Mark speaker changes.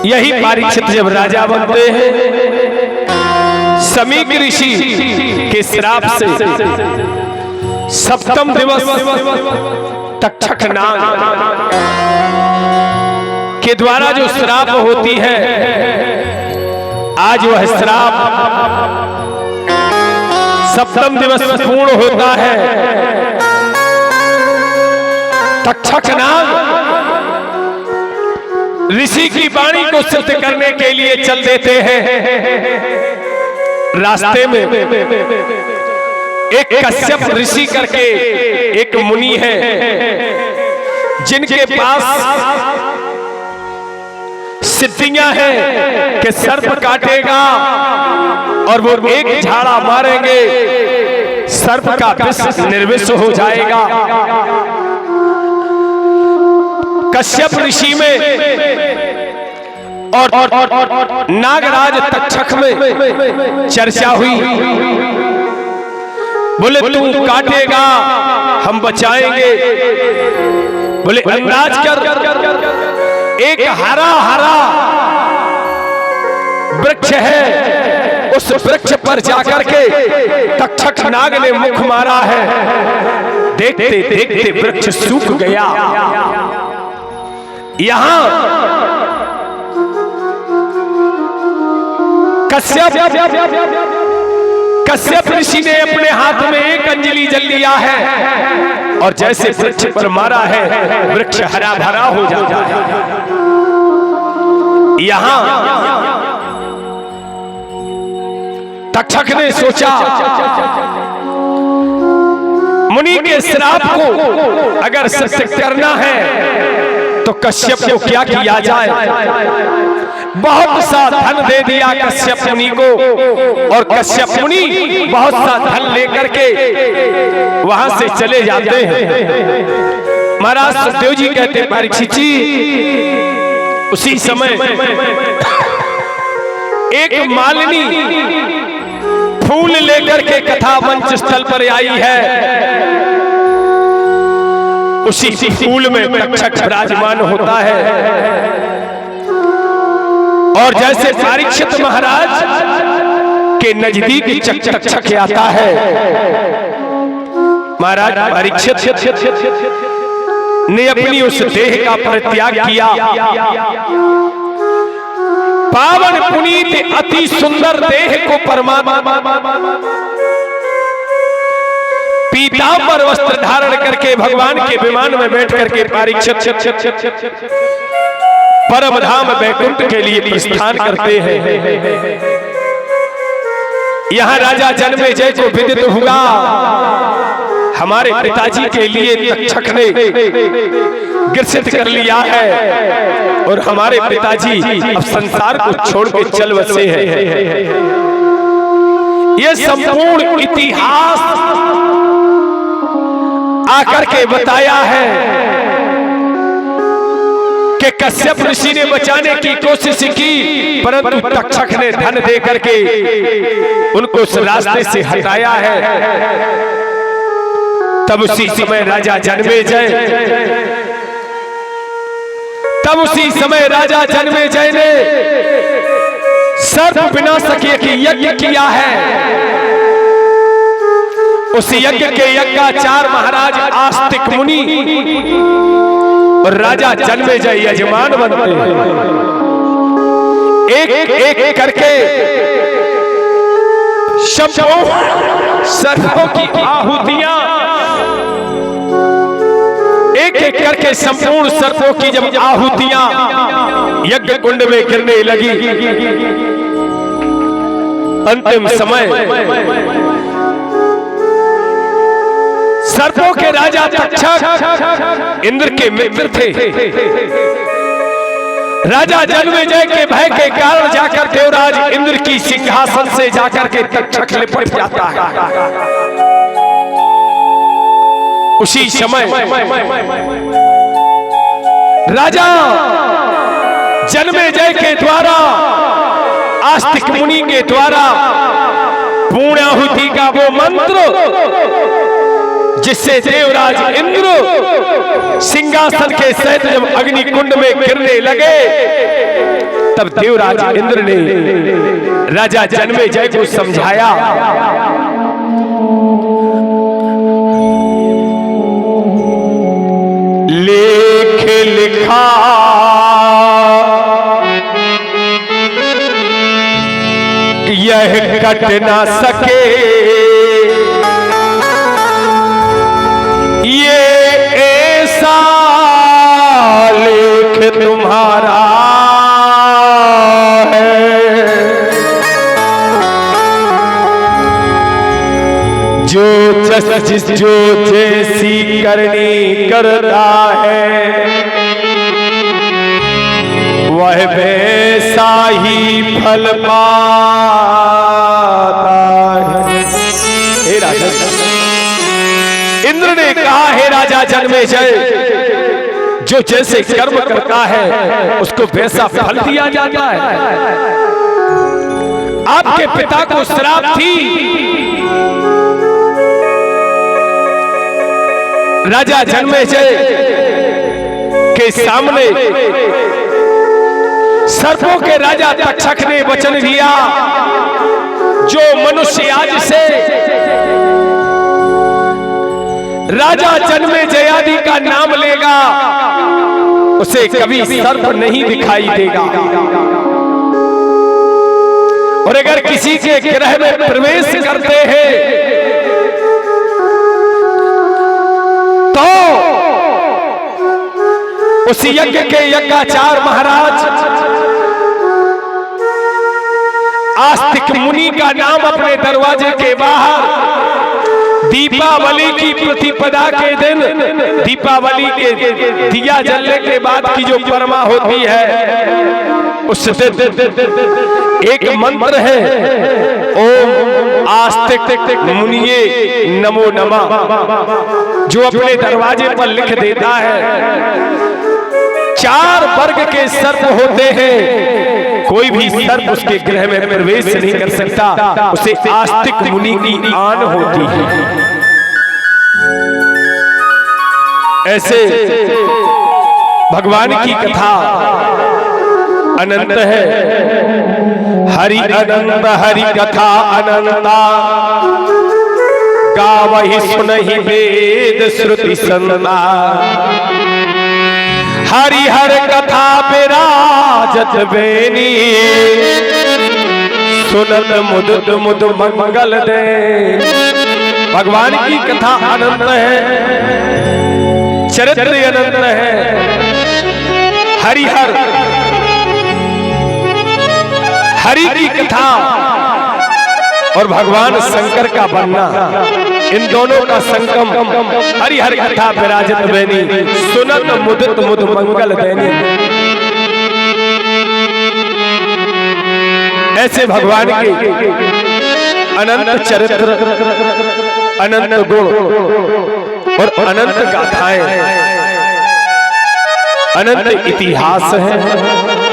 Speaker 1: यही परीक्षित जब राजा बनते हैं, समीक ऋषि के श्राप से सप्तम दिवस तक्षक नाग के द्वारा जो श्राप होती है, आज वह श्राप सप्तम दिवस पूर्ण होता है। तक्षक नाग ऋषि की वाणी को सिद्ध करने के लिए चल देते हैं। रास्ते में एक कश्यप ऋषि करके एक मुनि है, जिनके पास सिद्धियां हैं कि सर्प काटेगा और वो एक झाड़ा मारेंगे, सर्प का विष निर्विष हो जाएगा। कश्यप ऋषि में और नागराज तक्षक में चर्चा हुई। बोले तू काटेगा हम बचाएंगे। बोले अंदाज कर, एक हरा हरा वृक्ष है, उस वृक्ष पर जाकर के तक्षक नाग ने मुख मारा है। देखते देखते वृक्ष सूख गया। यहां कश्यप ऋषि ने अपने हाथ में एक अंजलि जल लिया है और जैसे वृक्ष पर मारा है, वृक्ष हरा भरा हो जाता है। यहां तक्षक ने सोचा, मुनि के श्राप को अगर सत्य करना है तो कश्यप को क्या किया जाए। बहुत सा धन दे दिया कश्यप मुनि को, और कश्यप मुनि बहुत सा धन लेकर के वहां से चले जाते हैं। महाराज सुखदेव जी कहते हैं, परीक्षित जी उसी समय एक मालिनी फूल लेकर के कथा मंच स्थल पर आई है। उसी फूल में तक्षक विराजमान होता है, और जैसे परीक्षित महाराज के नजदीक तक्षक आता है, महाराज परीक्षित ने अपनी उस देह का परित्याग किया। पावन पुनीत अति सुंदर देह को परमात्मा पीतांबर वस्त्र धारण करके भगवान के विमान में बैठ करके परीक्षित परम धाम वैकुंठ के लिए प्रस्थान करते हैं। यहां राजा जन्मेजय को विदित हुआ, हमारे पिताजी के लिए तक्षक ने ग्रसित कर लिया है और हमारे पिताजी अब संसार को छोड़ के चल बसे हैं। ये संपूर्ण इतिहास आकर के बताया है कि कश्यप ऋषि ने बचाने की कोशिश की, परंतु तक्षक ने धन दे करके उनको उस रास्ते से हटाया है। तब उसी समय राजा जन्मेजय ने सर्प विनाशक यज्ञ किया है। उस यज्ञ के यज्ञाचार्य महाराज आस्तिक मुनि और राजा जन्मेजय यजमान बनते हैं। एक एक करके सर्पों की आहुतियां एक एक करके संपूर्ण सर्पों की जब आहुतियां यज्ञ कुंड में गिरने लगी, अंतिम समय सर्पों के राजा तक्षक इंद्र के मित्र थे। राजा जन्मेजय के भय के कारण जाकर देवराज इंद्र की सिंहासन से जाकर के तक्षक लिपट जाता है। उसी समय राजा जन्मेजय के द्वारा, आस्तिक मुनि के द्वारा पूर्णाहुति का वो मंत्र जिससे देवराज इंद्र सिंहासन के सहित जब अग्नि कुंड में गिरने लगे, तब देवराज इंद्र ने राजा जन्मेजय को समझाया, लेख लिखा यह कट ना सके, ये ऐसा लेख तुम्हारा है, जो जैसी करनी करता है, वह वैसा ही फल पाता है। हे राजा, इंद्र ने कहा, हे राजा जन्मेजय, जो जैसे कर्म करता है उसको वैसा फल दिया जाता है। आपके पिता को श्राप थी, राजा जन्मेजय के सामने सर्पों के राजा तक्षक ने वचन दिया, जो मनुष्य आज से राजा जन्मेजय आदि का नाम लेगा, उसे कभी सर्प नहीं दिखाई देगा। और अगर किसी के ग्रह में प्रवेश करते हैं तो उस यज्ञ के यज्ञाचार्य महाराज आस्तिक मुनि का नाम अपने दरवाजे के बाहर दीपावली की प्रतिपदा के दिन, दीपावली के दिया जलने के बाद की जो परमा होती है, उस एक मंत्र है, ओम आस्तिक मुनिये नमो नमः, जो अपने दरवाजे पर लिख देता है। 4 वर्ग के सर्प होते हैं, कोई भी सर्प उसके गृह में प्रवेश नहीं कर सकता, उसे आस्तिक मुनि की आन होती है। ऐसे भगवान की कथा अनंत है, हरि अनंत हरि कथा अनंता, गावहि सुनहि वेद श्रुति संता, हरिहर कथा विराजत बेनी, सुनत मुद मुद मंगल दे। भगवान की कथा अनंत है, चरित्र अनंत है। हरिहर, हरि की कथा और भगवान शंकर का बनना, इन दोनों का संगम, हरिहर कथा विराजत बेनी, सुनत मुदित मुद मंगल देनी। ऐसे भगवान के अनंत चरित्र, अनंत गुण और अनंत गाथाएं, अनंत इतिहास है।